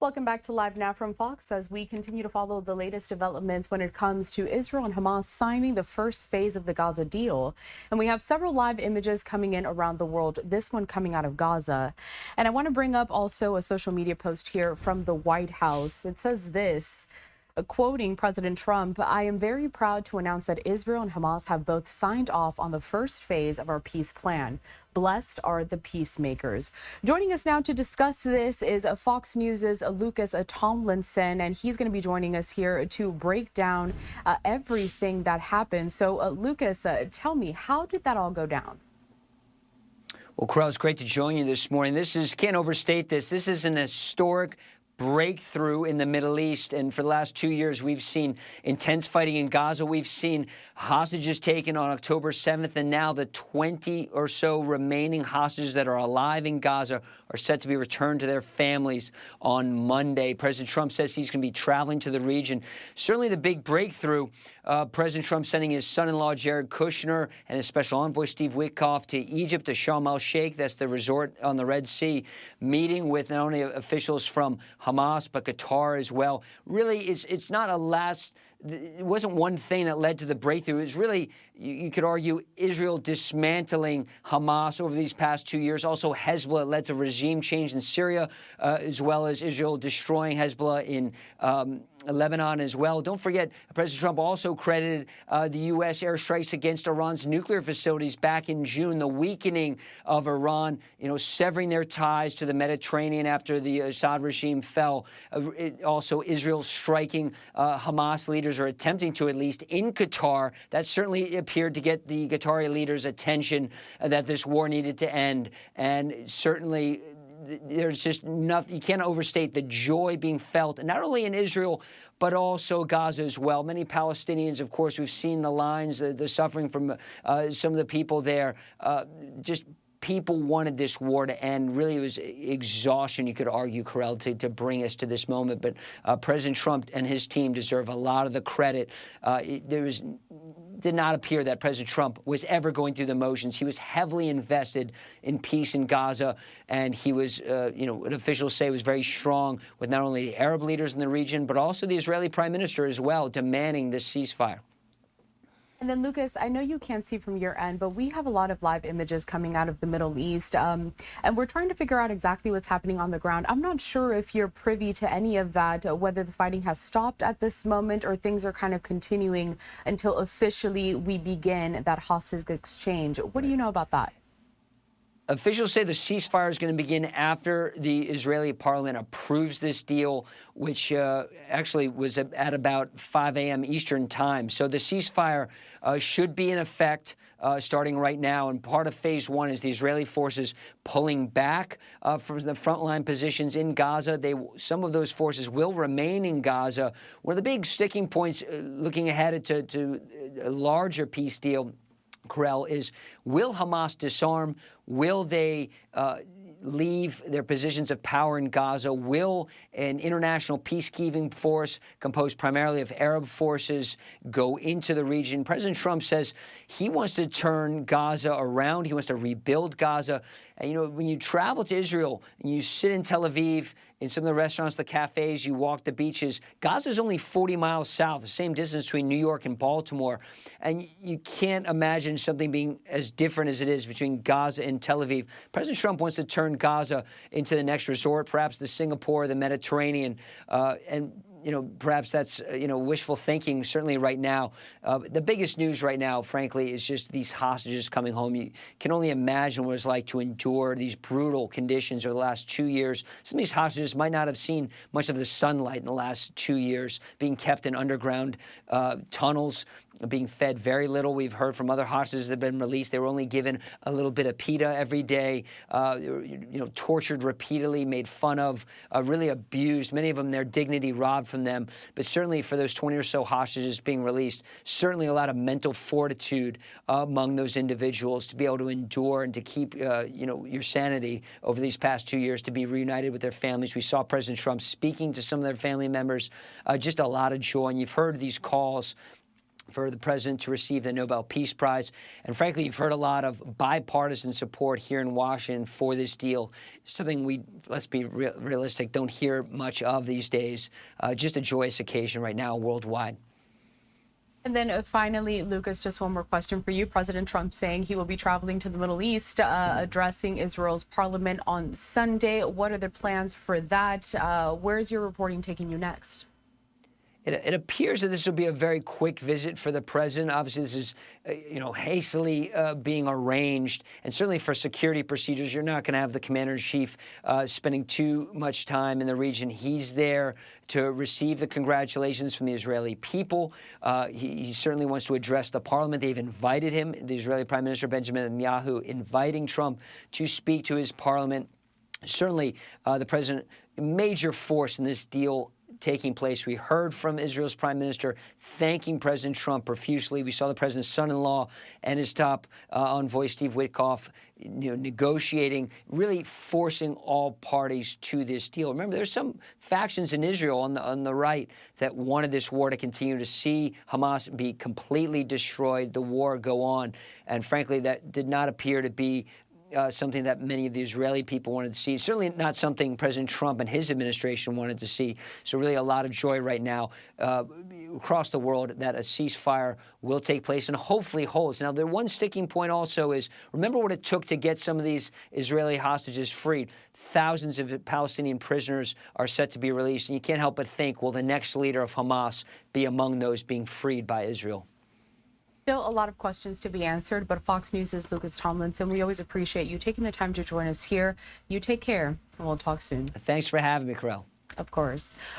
Welcome back to Live Now from Fox as we continue to follow the latest developments when it comes to Israel and Hamas signing the first phase of the Gaza deal. And we have several live images coming in around the world, this one coming out of Gaza. And I want to bring up also a social media post here from the White House. It says this. Quoting President Trump, "I am very proud to announce that Israel and Hamas have both signed off on the first phase of our peace plan. Blessed are the peacemakers." Joining us now to discuss this is Fox News' Lucas Tomlinson, and he's going to be joining us here to break down everything that happened. So, Lucas, tell me, how did that all go down? Well, Corral, it's great to join you this morning. Can't overstate this. This is an historic breakthrough in the Middle East. And for the last 2 years, we've seen intense fighting in Gaza. We've seen hostages taken on October 7th. And now the 20 or so remaining hostages that are alive in Gaza are set to be returned to their families on Monday. President Trump says he's going to be traveling to the region. Certainly the big breakthrough, President Trump sending his son-in-law Jared Kushner and his special envoy Steve Witkoff to Egypt, to Sharm el-Sheikh, that's the resort on the Red Sea, meeting with not only officials from Hamas but Qatar as well. Really, it's not a last. It wasn't one thing that led to the breakthrough. It was really, you could argue, Israel dismantling Hamas over these past 2 years. Also, Hezbollah led to regime change in Syria, as well as Israel destroying Hezbollah in Lebanon as well. Don't forget, President Trump also credited the U.S. airstrikes against Iran's nuclear facilities back in June, the weakening of Iran, severing their ties to the Mediterranean after the Assad regime fell. Also, Israel striking Hamas leaders, or attempting to at least, in Qatar. That certainly appeared to get the Qatari leaders' attention that this war needed to end. And certainly there's just nothing, you can't overstate the joy being felt, and not only in Israel, but also Gaza as well. Many Palestinians, of course, we've seen the lines, the suffering from some of the people there. Just people wanted this war to end. Really, it was exhaustion, you could argue, Corral, to bring us to this moment. But President Trump and his team deserve a lot of the credit. Did not appear that President Trump was ever going through the motions. He was heavily invested in peace in Gaza, and he was, what officials say was very strong with not only the Arab leaders in the region, but also the Israeli prime minister as well, demanding this ceasefire. And then, Lucas, I know you can't see from your end, but we have a lot of live images coming out of the Middle East, and we're trying to figure out exactly what's happening on the ground. I'm not sure if you're privy to any of that, whether the fighting has stopped at this moment or things are kind of continuing until officially we begin that hostage exchange. What do you know about that? Officials say the ceasefire is going to begin after the Israeli parliament approves this deal, which actually was at about 5 a.m. Eastern time. So the ceasefire should be in effect starting right now. And part of phase one is the Israeli forces pulling back from the frontline positions in Gaza. Some of those forces will remain in Gaza. One of the big sticking points looking ahead to a larger peace deal, Corral, is will Hamas disarm? Will they leave their positions of power in Gaza? Will an international peacekeeping force composed primarily of Arab forces go into the region? President Trump says he wants to turn Gaza around. He wants to rebuild Gaza. And, when you travel to Israel and you sit in Tel Aviv, in some of the restaurants, the cafes, you walk the beaches, Gaza is only 40 miles south, the same distance between New York and Baltimore. And you can't imagine something being as different as it is between Gaza and Tel Aviv. President Trump wants to turn Gaza into the next resort, perhaps the Singapore, the Mediterranean, perhaps that's, wishful thinking, certainly right now. The biggest news right now, frankly, is just these hostages coming home. You can only imagine what it's like to endure these brutal conditions over the last 2 years. Some of these hostages might not have seen much of the sunlight in the last 2 years, being kept in underground tunnels, being fed very little. We've heard from other hostages that have been released. They were only given a little bit of pita every day, tortured repeatedly, made fun of, really abused. Many of them, their dignity robbed from them. But certainly for those 20 or so hostages being released, certainly a lot of mental fortitude among those individuals to be able to endure and to keep, your sanity over these past 2 years, to be reunited with their families. We saw President Trump speaking to some of their family members, just a lot of joy. And you've heard these calls for the president to receive the Nobel Peace Prize. And frankly, you've heard a lot of bipartisan support here in Washington for this deal, something we, let's be realistic, don't hear much of these days. Just a joyous occasion right now worldwide. And then finally, Lucas, just one more question for you. President Trump saying he will be traveling to the Middle East, addressing Israel's parliament on Sunday. What are the plans for that? Where's your reporting taking you next? It appears that this will be a very quick visit for the president. Obviously, this is, hastily being arranged. And certainly for security procedures, you're not going to have the commander-in-chief spending too much time in the region. He's there to receive the congratulations from the Israeli people. He certainly wants to address the parliament. They've invited him, the Israeli Prime Minister Benjamin Netanyahu, inviting Trump to speak to his parliament. Certainly, the president, major force in this deal taking place. We heard from Israel's prime minister thanking President Trump profusely. We saw the president's son-in-law and his top envoy, Steve Witkoff, negotiating, really forcing all parties to this deal. Remember, there's some factions in Israel on the right that wanted this war to continue, to see Hamas be completely destroyed, the war go on. And frankly, that did not appear to be something that many of the Israeli people wanted to see. Certainly not something President Trump and his administration wanted to see. So really a lot of joy right now across the world that a ceasefire will take place and hopefully holds. Now, the one sticking point also is, remember what it took to get some of these Israeli hostages freed. Thousands of Palestinian prisoners are set to be released. And you can't help but think, will the next leader of Hamas be among those being freed by Israel? Still a lot of questions to be answered, but Fox News' Lucas Tomlinson, we always appreciate you taking the time to join us here. You take care, and we'll talk soon. Thanks for having me, Carell. Of course.